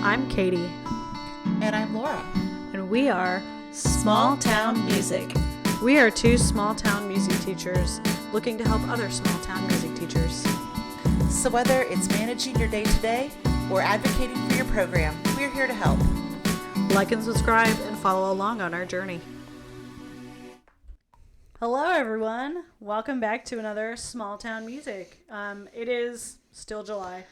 I'm Katie. And I'm Laura. And we are Small Town Music. We are two small town music teachers looking to help other small town music teachers. So whether it's managing your day-to-day or advocating for your program, we're here to help. Like and subscribe and follow along on our journey. Hello, everyone. Welcome back to another Small Town Music. It is still July.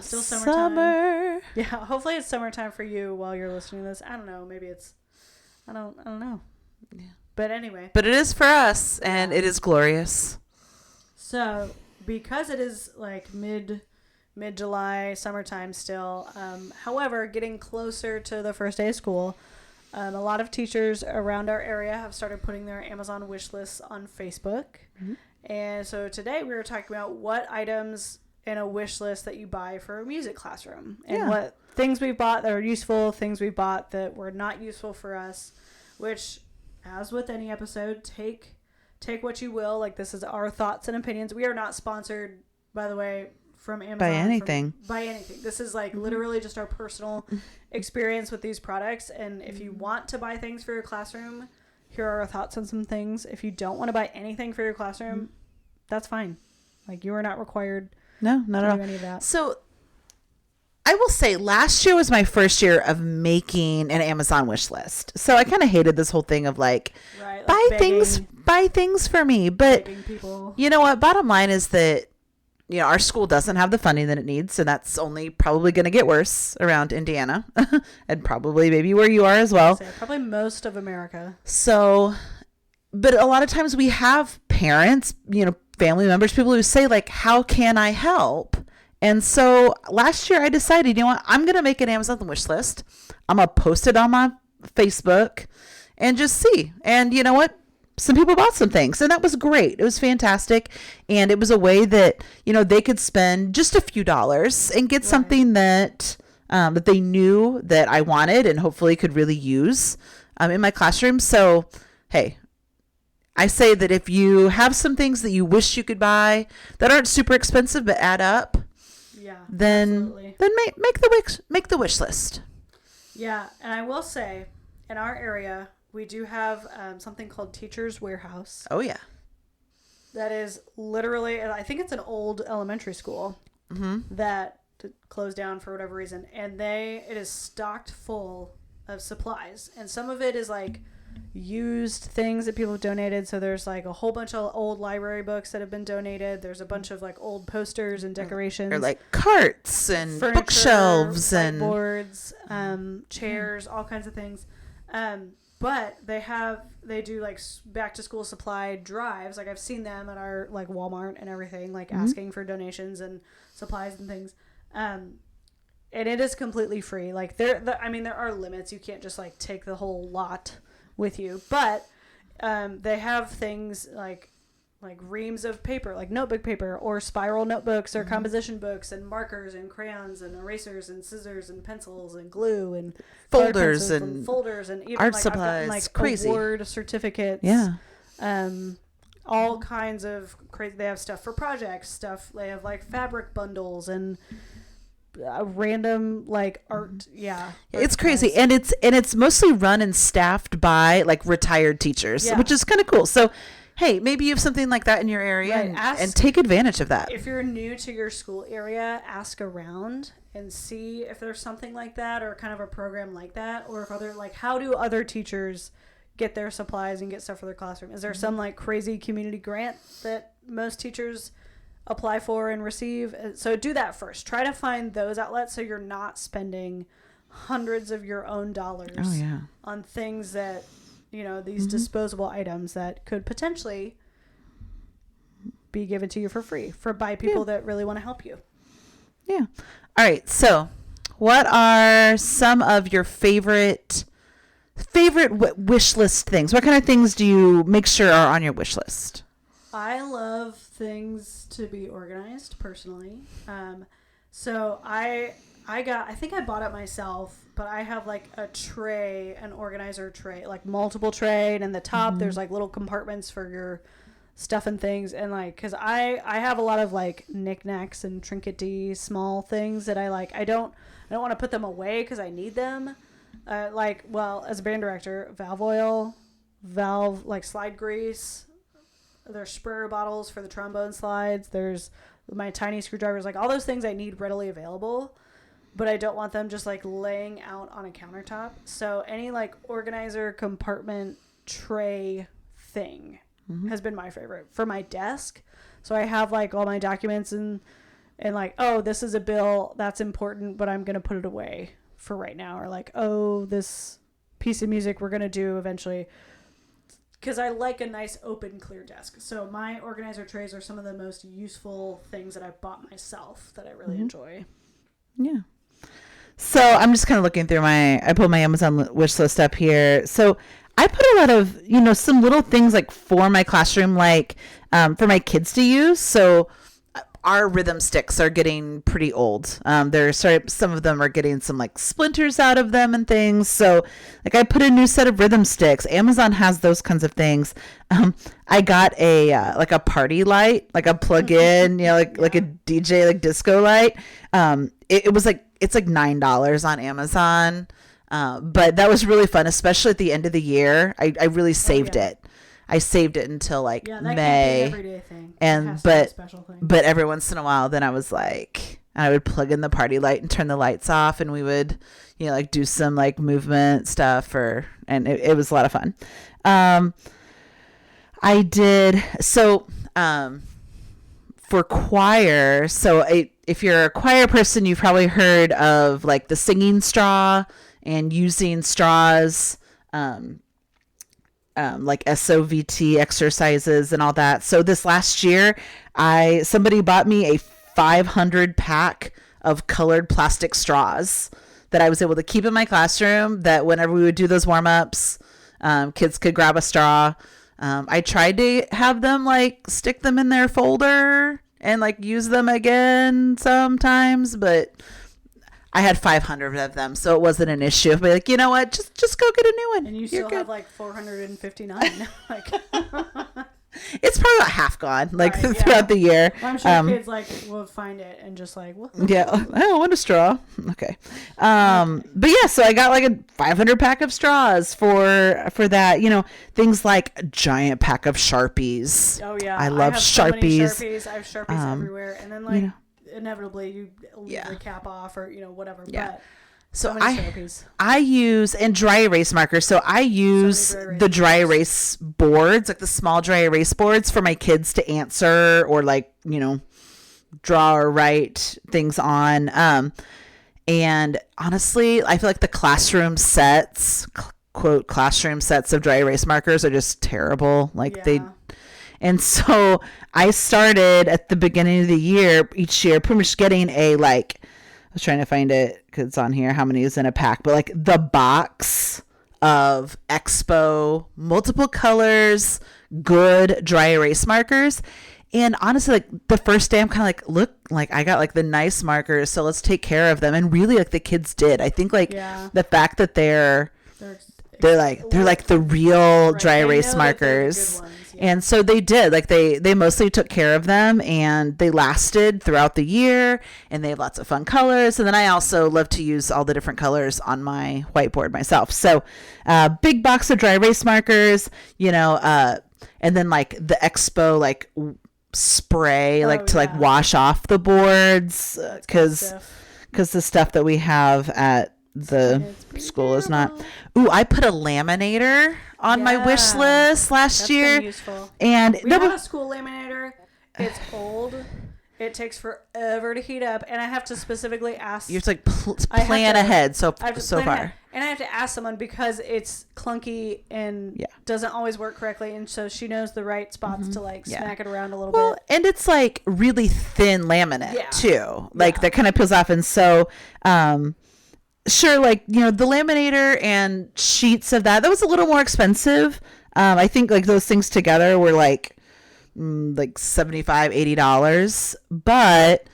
Still summertime. Summer. Yeah, hopefully it's summertime for you while you're listening to this. I don't know. Maybe it's... I don't know. Yeah. But anyway. But it is for us, and it is glorious. So, because it is like mid-July, summertime still, however, getting closer to the first day of school, a lot of teachers around our area have started putting their Amazon wish lists on Facebook. Mm-hmm. And so today we were talking about what items in a wish list that you buy for a music classroom and what things we've bought that are useful, things we bought that were not useful for us, which, as with any episode, take what you will. Like, this is our thoughts and opinions. We are not sponsored, by the way, from Amazon. By anything. This is like literally just our personal experience with these products. And if you want to buy things for your classroom, here are our thoughts on some things. If you don't want to buy anything for your classroom, that's fine. Like, you are not required. No, not at all. Any of that. So I will say last year was my first year of making an Amazon wish list. So I kind of hated this whole thing of like buy things for me. But you know what? Bottom line is that, you know, our school doesn't have the funding that it needs. So that's only probably going to get worse around Indiana and probably maybe where you are as well. Probably most of America. So, but a lot of times we have parents, you know, family members, people who say like, how can I help? And so last year I decided, you know what, I'm going to make an Amazon wish list. I'm going to post it on my Facebook and just see. And you know what? Some people bought some things and that was great. It was fantastic. And it was a way that, you know, they could spend just a few dollars and get something that they knew that I wanted and hopefully could really use in my classroom. So, hey, I say that if you have some things that you wish you could buy that aren't super expensive but add up, then make the wish list. Yeah, and I will say, in our area, we do have something called Teachers Warehouse. Oh yeah, that is literally, I think it's an old elementary school that closed down for whatever reason, and it is stocked full of supplies, and some of it is like used things that people have donated. So there's like a whole bunch of old library books that have been donated. There's a bunch of like old posters and decorations, or like carts and furniture, bookshelves and boards, chairs, all kinds of things. But they do like back to school supply drives. Like, I've seen them at our like Walmart and everything, like asking for donations and supplies and things. And it is completely free. Like, there are limits. You can't just like take the whole lot with you, but they have things like reams of paper, like notebook paper or spiral notebooks or composition books and markers and crayons and erasers and scissors and pencils and glue and folders and even art like, supplies. I've gotten, like, crazy award certificates. All kinds of crazy. They have stuff for projects, they have like fabric bundles and random like art. It's crazy, and it's mostly run and staffed by like retired teachers, which is kind of cool. So hey, maybe you have something like that in your area, and take advantage of that. If you're new to your school area, ask around and see if there's something like that or kind of a program like that, or if how do other teachers get their supplies and get stuff for their classroom? Is there some like crazy community grant that most teachers apply for and receive? So do that first. Try to find those outlets so you're not spending hundreds of your own dollars on things that, you know, these disposable items that could potentially be given to you for free by people that really want to help you. Yeah. All right. So what are some of your favorite wish list things? What kind of things do you make sure are on your wish list? I love things to be organized personally. So I think I bought it myself, but I have like an organizer tray, like multiple tray, and in the top there's like little compartments for your stuff and things, and like, because I have a lot of like knickknacks and trinkety small things that I like. I don't want to put them away because I need them. Like, well, as a band director, valve oil, like slide grease. There's sprayer bottles for the trombone slides. There's my tiny screwdrivers, like all those things I need readily available, but I don't want them just like laying out on a countertop. So any like organizer compartment tray thing has been my favorite for my desk. So I have like all my documents and like, oh, this is a bill that's important, but I'm going to put it away for right now. Or like, oh, this piece of music we're going to do eventually. Because I like a nice open clear desk. So my organizer trays are some of the most useful things that I've bought myself that I really enjoy. Yeah. So I'm just kind of looking through I pulled my Amazon wish list up here. So I put a lot of, some little things like for my classroom, like for my kids to use. So our rhythm sticks are getting pretty old. Some of them are getting some like splinters out of them and things. So like I put a new set of rhythm sticks. Amazon has those kinds of things. I got a like a party light, like a plug-in, like a DJ like disco light. It was like, it's like $9 on Amazon. But that was really fun, especially at the end of the year. I really saved it. I saved it until like that May. Can't be an everyday thing. And but every once in a while, then I was like, I would plug in the party light and turn the lights off, and we would, like do some like movement stuff, and it was a lot of fun. I did so for choir. So if you're a choir person, you've probably heard of like the singing straw and using straws. Like SOVT exercises and all that. So this last year, somebody bought me a 500 pack of colored plastic straws that I was able to keep in my classroom, that whenever we would do those warm-ups, kids could grab a straw. I tried to have them like stick them in their folder and like use them again sometimes, but I had 500 of them, so it wasn't an issue. I'd be like, you know what, just go get a new one. And you still have like 459. Like, it's probably about half gone, like right, throughout the year. Well, I'm sure kids like will find it and just like, what? Yeah, I want a straw. Okay, but yeah, so I got like a 500 pack of straws for that. Things like a giant pack of Sharpies. Oh yeah, I love have Sharpies. So many Sharpies. I have Sharpies everywhere, and then like. Inevitably you leave the cap off or whatever, but so I use and dry erase markers. So I use the dry erase boards, like the small dry erase boards, for my kids to answer or like draw or write things on. And honestly, I feel like the classroom sets, quote classroom sets of dry erase markers are just terrible. Like and so I started at the beginning of the year, each year, pretty much getting I was trying to find it because it's on here, how many is in a pack, but like the box of Expo, multiple colors, good dry erase markers. And honestly, like the first day I'm kind of like, look, like I got like the nice markers, so let's take care of them. And really like the kids did. I think like the fact that they're like the real dry erase markers. And so they did, like they mostly took care of them, and they lasted throughout the year, and they have lots of fun colors. And then I also love to use all the different colors on my whiteboard myself. So big box of dry erase markers, and then like the Expo like spray, like to like wash off the boards, because the stuff that we have at the school is not. Ooh, I put a laminator on my wish list last year. Useful. And we have a school laminator. It's old. It takes forever to heat up, and I have to specifically ask. You have to like plan ahead. So far, and I have to ask someone because it's clunky and doesn't always work correctly, and so she knows the right spots to like smack it around a little bit. And it's like really thin laminate too, like that kind of peels off, and so. Sure, like the laminator and sheets of that was a little more expensive. I think like those things together were like $75-$80, but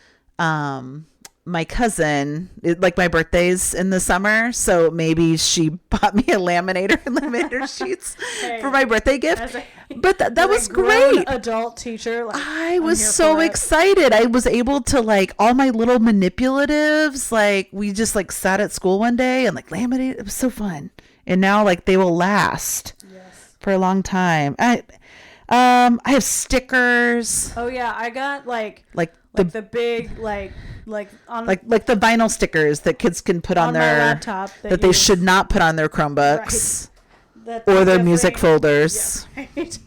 my cousin, like my birthday's in the summer, so maybe she bought me a laminator sheets for my birthday gift. But that was great. Adult teacher, like, I was so excited. I was able to like all my little manipulatives. Like we just like sat at school one day and like laminated. It was so fun. And now like they will last for a long time. I have stickers. Oh yeah, I got like the big like the vinyl stickers that kids can put on their laptop that they should not put on their Chromebooks or their music folders. Yeah, right.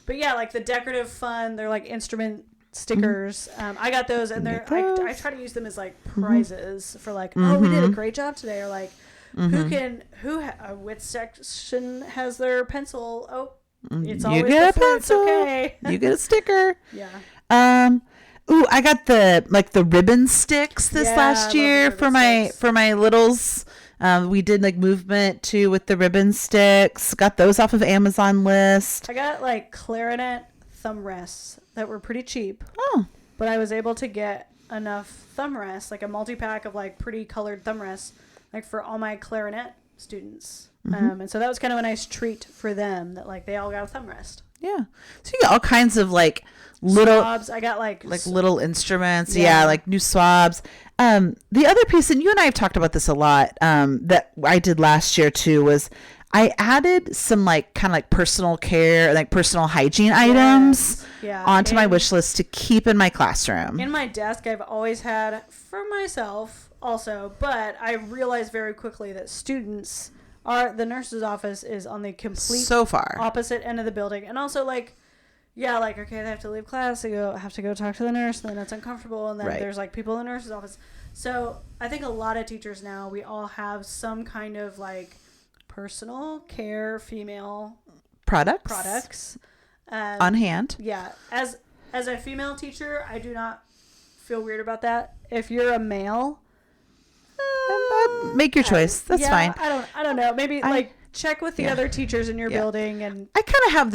But yeah, like the decorative fun, they're like instrument stickers. I got those, and they're I try to use them as like prizes for like, oh, we did a great job today, or like which section has their pencil? Oh, it's always you get a pencil. It's okay. You get a sticker. Yeah. Ooh, I got the ribbon sticks this last year for my littles. We did like movement too with the ribbon sticks. Got those off of Amazon list. I got like clarinet thumb rests that were pretty cheap. Oh. But I was able to get enough thumb rests, like a multi-pack of like pretty colored thumb rests, like for all my clarinet students. And so that was kind of a nice treat for them that like they all got a thumb rest. Yeah. So you got all kinds of like little swabs. I got like little instruments. Yeah, like new swabs. The other piece, and you and I have talked about this a lot, that I did last year too, was I added some like kind of like personal care, like personal hygiene items onto my wish list to keep in my classroom. In my desk, I've always had for myself also, but I realized very quickly that students the nurse's office is on the complete opposite end of the building. And also like, yeah, like, okay, they have to leave class, they have to go talk to the nurse, and then it's uncomfortable, and then there's like people in the nurse's office. So I think a lot of teachers now, we all have some kind of like personal care female products on hand. Yeah. As a female teacher, I do not feel weird about that. If you're a male, make your choice. That's fine. I don't know. Maybe like check with the other teachers in your building. And I kind of have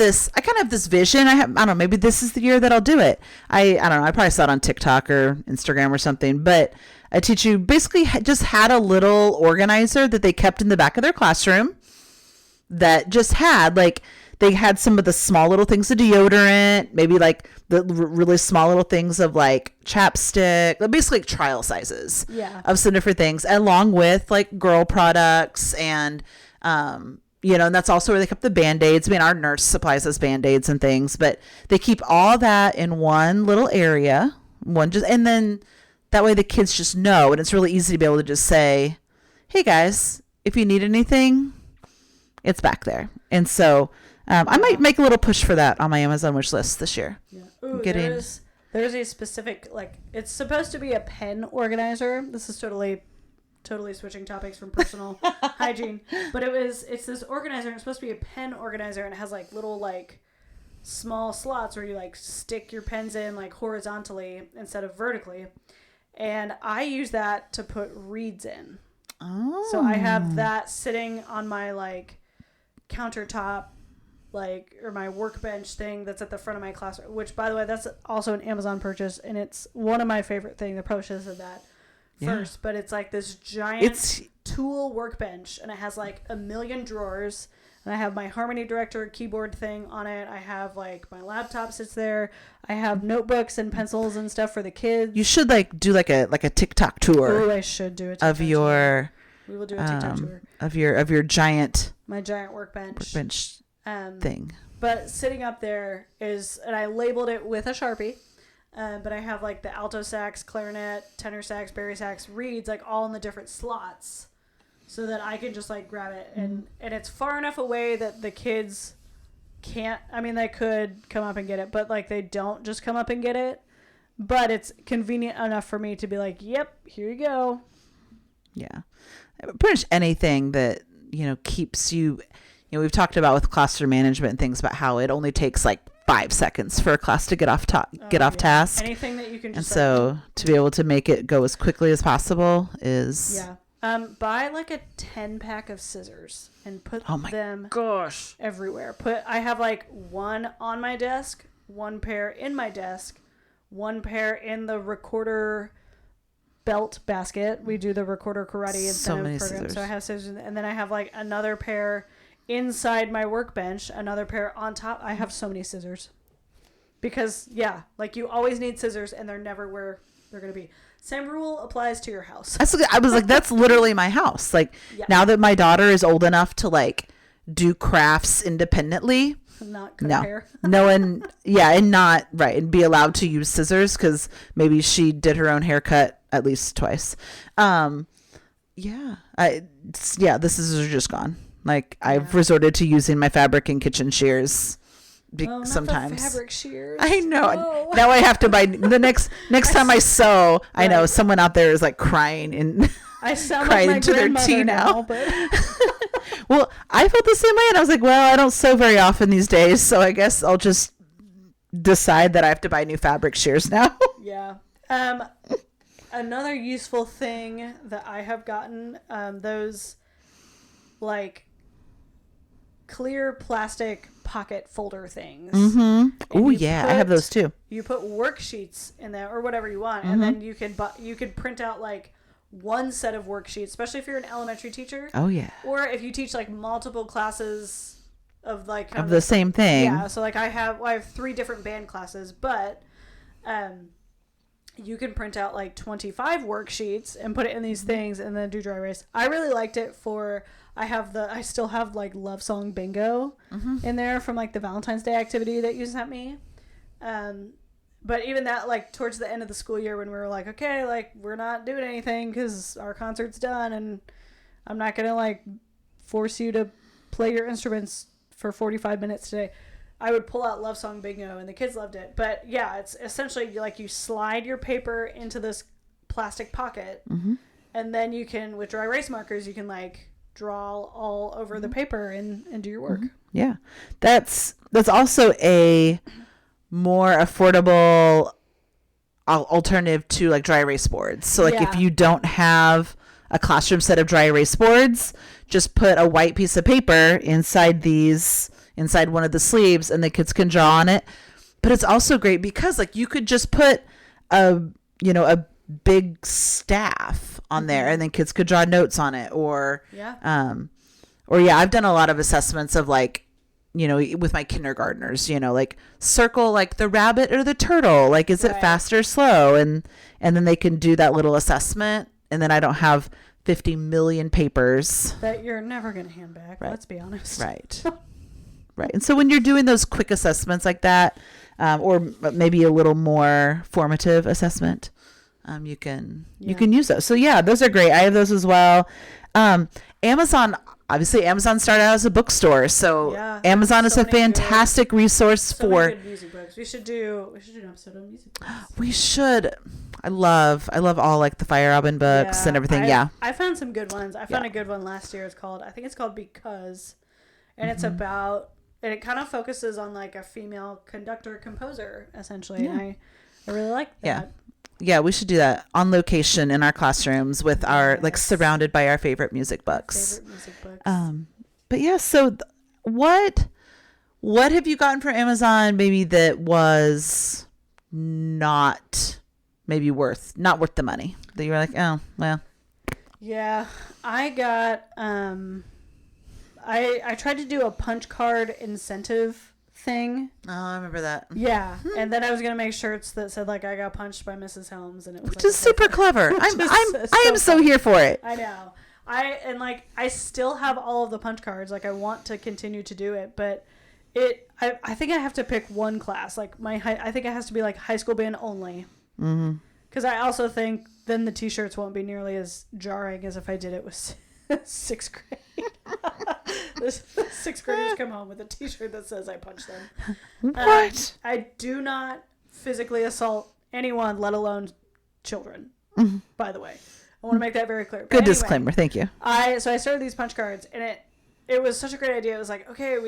this vision. I don't know, maybe this is the year that I'll do it. I don't know. I probably saw it on TikTok or Instagram or something, but a teacher basically just had a little organizer that they kept in the back of their classroom that just had like, they had some of the small little things of deodorant, maybe like the really small little things of like chapstick, basically trial sizes of some different things, along with like girl products and, and that's also where they kept the Band-Aids. I mean, our nurse supplies us Band-Aids and things, but they keep all that in one little area, and then that way the kids just know, and it's really easy to be able to just say, hey guys, if you need anything, it's back there. And so, I might make a little push for that on my Amazon wish list this year. Yeah. Ooh, there's a specific, like, it's supposed to be a pen organizer. This is totally switching topics from personal hygiene. But it's this organizer, and it's supposed to be a pen organizer, and it has like little like small slots where you like stick your pens in like horizontally instead of vertically. And I use that to put reeds in. Oh. So I have that sitting on my like countertop, like, or my workbench thing that's at the front of my classroom, which by the way, that's also an Amazon purchase, and it's one of my favorite things. I probably should have said that first, but it's like this giant tool workbench, and it has like a million drawers, and I have my Harmony Director keyboard thing on it. I have like my laptop sits there. I have notebooks and pencils and stuff for the kids. You should like do like a TikTok tour. Oh, I should do a TikTok of your tour. We will do a TikTok tour of your giant workbench thing. But sitting up there is, and I labeled it with a Sharpie, but I have like the alto sax, clarinet, tenor sax, bari sax, reeds, like all in the different slots, so that I can just like grab it, and it's far enough away that the kids can't, I mean, they could come up and get it, but like they don't just come up and get it, but it's convenient enough for me to be like, yep, here you go. Yeah. Pretty much anything that, keeps you, we've talked about with classroom management and things about how it only takes like 5 seconds for a class to get off task. Anything that you can just, and so to be able to make it go as quickly as possible is buy like a 10-pack of scissors and put them everywhere. I have like one on my desk, one pair in my desk, one pair in the recorder belt basket. We do the recorder karate So many program. scissors. So I have scissors, and then I have like another pair inside my workbench, another pair on top. I have so many scissors because like you always need scissors, and they're never where they're going to be. Same rule applies to your house. I was like, that's literally my house. Like now that my daughter is old enough to like do crafts independently, Not cut hair. No, and not right, and be allowed to use scissors because maybe she did her own haircut at least twice. The scissors are just gone. Like I've resorted to using my fabric and kitchen shears. Not sometimes the fabric shears. I know. No. Now I have to buy the next time I sew. Right. I know someone out there is like crying and I sound crying like my into their tea now. But well, I felt the same way, and I was like, well, I don't sew very often these days, so I guess I'll just decide that I have to buy new fabric shears now. Yeah. Another useful thing that I have gotten, those like clear plastic pocket folder things. Mm-hmm. Oh yeah, I have those too. You put worksheets in there or whatever you want, and then you could print out like one set of worksheets, especially if you're an elementary teacher. Oh yeah. Or if you teach like multiple classes of like of the same thing. Yeah. So like I have 3 different band classes, but you can print out like 25 worksheets and put it in these things and then do dry erase. I really liked it for. I still have like love song bingo in there from like the Valentine's Day activity that you sent me. But even that, like towards the end of the school year when we were like, okay, like we're not doing anything because our concert's done and I'm not going to like force you to play your instruments for 45 minutes today. I would pull out love song bingo and the kids loved it. But yeah, it's essentially like you slide your paper into this plastic pocket and then you can, with dry erase markers, you can like draw all over the paper and do your work. Yeah. That's also a more affordable alternative to like dry erase boards. So like if you don't have a classroom set of dry erase boards, just put a white piece of paper inside one of the sleeves and the kids can draw on it. But it's also great because like you could just put a big staff on there and then kids could draw notes on it or I've done a lot of assessments of like, with my kindergartners, like circle like the rabbit or the turtle, like is it fast or slow, and then they can do that little assessment, and then I don't have 50 million papers that you're never going to hand back. Let's be honest. Right. And so when you're doing those quick assessments like that, or maybe a little more formative assessment, you can use those. So yeah, those are great. I have those as well. Amazon started out as a bookstore, so Amazon is a fantastic resource for good music books. We should do an episode on music books. We should. I love all like the Fire Album books and everything. I found some good ones. I found a good one last year. I think it's called Because, and it's about, and it kind of focuses on like a female conductor composer essentially. And I really like that. Yeah, we should do that on location in our classrooms with our like surrounded by our favorite music books. But yeah, so what have you gotten from Amazon maybe that was not worth the money? That you were like, oh, well. Yeah, I got I tried to do a punch card incentive thing. Oh, I remember that. Yeah, and then I was gonna make shirts that said like I got punched by Mrs. Helms, and it was which is super clever. I am so here for it. I know. I still have all of the punch cards. Like I want to continue to do it, but I think I have to pick one class. Like I think it has to be like high school band only. Because I also think then the T-shirts won't be nearly as jarring as if I did it with 6th grade. The 6th graders come home with a T-shirt that says I punched them. What? I do not physically assault anyone, let alone children. By the way, I want to make that very clear. Good disclaimer. Thank you. So I started these punch cards, and it was such a great idea. It was like, okay,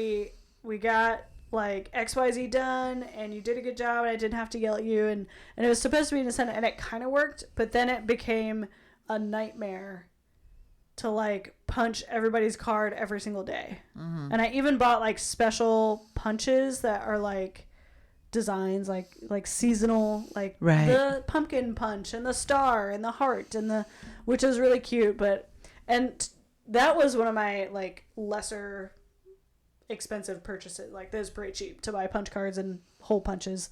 we got like XYZ done, and you did a good job, and I didn't have to yell at you, and it was supposed to be an incentive, and it kind of worked, but then it became a nightmare to like punch everybody's card every single day. And I even bought like special punches that are like designs, like seasonal, like Right. the pumpkin punch and the star and the heart which is really cute. That was one of my like lesser expensive purchases. Like, that was pretty cheap to buy punch cards and hole punches.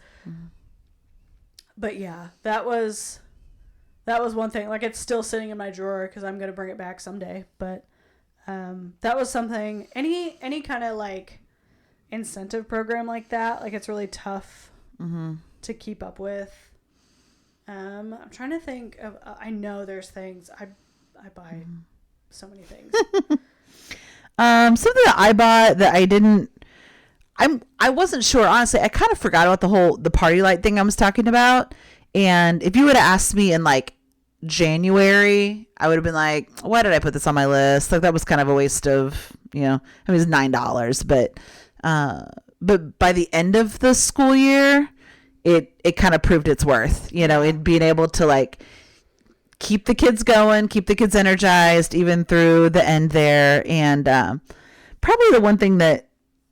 But yeah, that was one thing. Like, it's still sitting in my drawer because I'm gonna bring it back someday. But that was something. Any kind of like incentive program like that, like, it's really tough to keep up with. I'm trying to think of. I know there's things I buy so many things. Something that I bought that I wasn't sure, honestly. I kind of forgot about the party light thing I was talking about. And if you would have asked me in like January, I would have been like, why did I put this on my list? Like, that was kind of a waste of, I mean, it was $9, but by the end of the school year, it kind of proved its worth, in being able to like keep the kids going, keep the kids energized, even through the end there. And probably the one thing that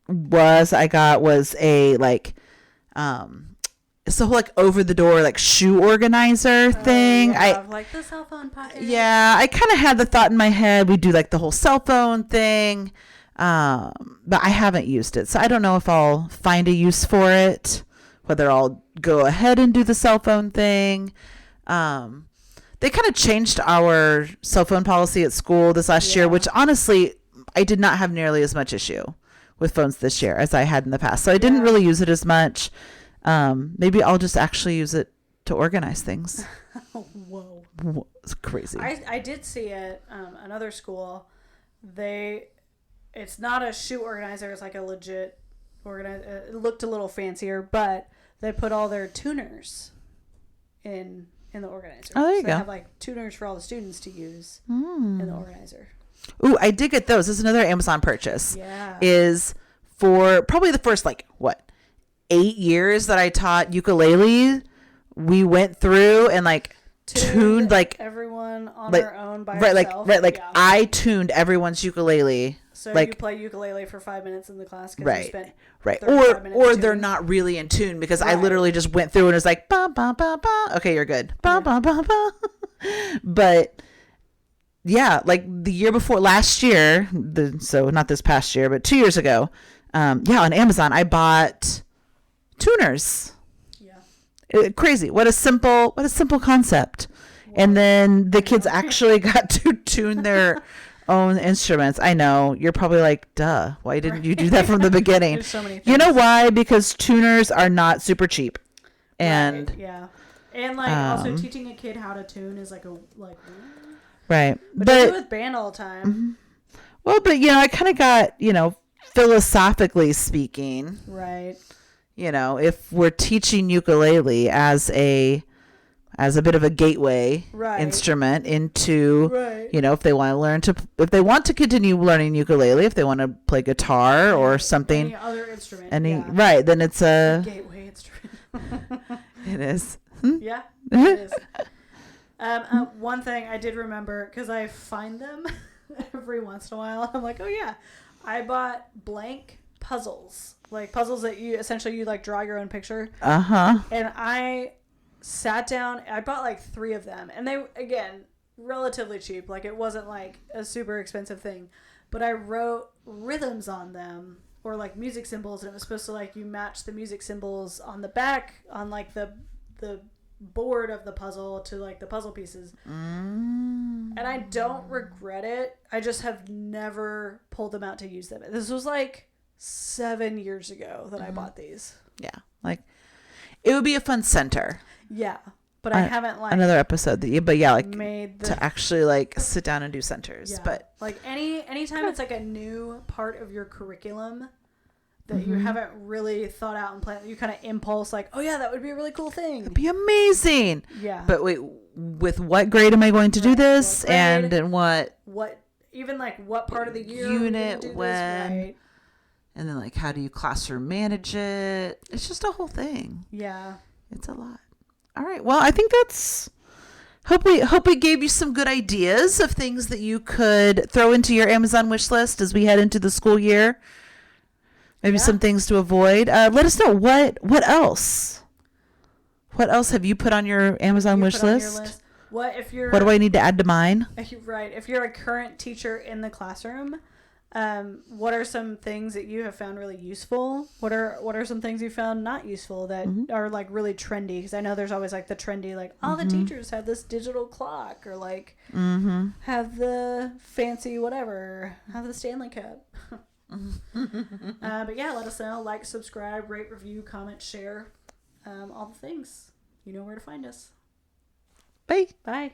I got was a like, it's the whole like over the door like shoe organizer thing. Yeah, like the cell phone pocket. Yeah, I kind of had the thought in my head we do like the whole cell phone thing, but I haven't used it, so I don't know if I'll find a use for it. Whether I'll go ahead and do the cell phone thing. They kind of changed our cell phone policy at school this last year, which honestly I did not have nearly as much issue with phones this year as I had in the past. So I didn't really use it as much. Maybe I'll just actually use it to organize things. Whoa. It's crazy. I did see it, another school. It's not a shoe organizer. It's like a legit organizer. It looked a little fancier, but they put all their tuners in the organizer. Oh, there you go. They have like tuners for all the students to use in the organizer. Ooh, I did get those. This is another Amazon purchase. Yeah. Is for probably the first 8 years that I taught ukulele. We went through and tuned everyone on their own by herself. I tuned everyone's ukulele. So you play ukulele for 5 minutes in the class because you spent or they're not really in tune because I literally just went through and was like ba ba ba ba. Okay, you're good. Ba ba ba ba. But yeah, like the year before, last year, so not this past year, but 2 years ago, on Amazon, I bought tuners. Yeah. Crazy. What a simple concept. Wow. And then the kids actually got to tune their own instruments. I know. You're probably like, duh, why didn't you do that from the beginning? There's so many things. You know why? Because tuners are not super cheap. And and also teaching a kid how to tune is right. But I do with band all the time. Mm-hmm. Well, but I kind of got, philosophically speaking, right. If we're teaching ukulele as a bit of a gateway instrument into, if they want to continue learning ukulele, if they want to play guitar or something, any other instrument, then it's a gateway instrument. It is. Yeah, it is. One thing I did remember, because I find them every once in a while, I'm like, oh yeah, I bought blank puzzles, like puzzles that you draw your own picture. And I sat down, I bought 3 of them, and they, again, relatively cheap. Like, it wasn't a super expensive thing, but I wrote rhythms on them, or music symbols, and it was supposed to you match the music symbols on the back on the board of the puzzle to the puzzle pieces. And I don't regret it. I just have never pulled them out to use them. This was 7 years ago that I bought these. Yeah, it would be a fun center. Yeah, but I haven't another episode that made to actually sit down and do centers. Yeah. But anytime it's a new part of your curriculum that you haven't really thought out and planned, you kind of impulse oh yeah, that would be a really cool thing. It'd be amazing. Yeah. But wait, with what grade am I going to do this, and what even what part of the year unit do when, this, right? And then how do you classroom manage it? It's just a whole thing. Yeah. It's a lot. All right. Well, I think that's. Hope we gave you some good ideas of things that you could throw into your Amazon wish list as we head into the school year. Maybe some things to avoid. Let us know what else. What else have you put on your Amazon wish list? What do I need to add to mine? Right. If you're a current teacher in the classroom, what are some things that you have found really useful? What are some things you found not useful that are like really trendy? Because I know there's always like the trendy, like all the teachers have this digital clock, or like have the fancy whatever, have the Stanley Cup. But yeah, let us know. Like, subscribe, rate, review, comment, share, all the things. You know where to find us. Bye. Bye.